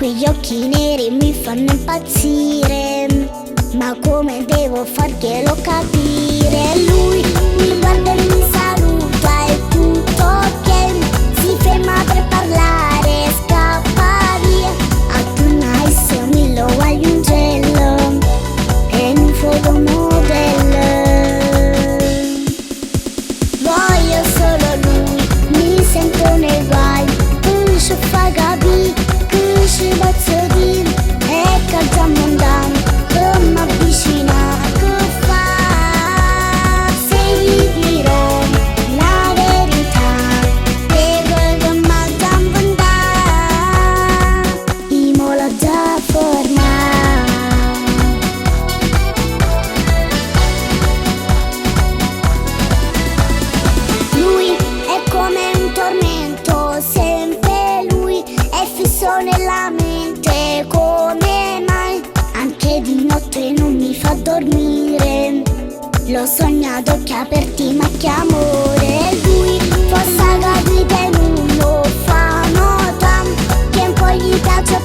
Quegli occhi neri mi fanno impazzire, ma come devo farglielo capire? Lui mi guarda e mi saluta, è tutto ok. Si ferma per parlare e scappa via. A tu nice mi lo voglio un gelo e un fotomodel. Voglio solo lui, mi sento nei guai. Puscio fa capì, che ci posso dire? E che già mondano, che mi avvicina, che fa? Se gli dirò la verità, e quel che mi già inventato, io me l'ho già formato. Lui è come un tormento, sempre lui è fisso nella mente. Come mai anche di notte non mi fa dormire? L'ho sognato occhi aperti ma che amore. Lui forse capite non lo fa notare, che un po' gli piace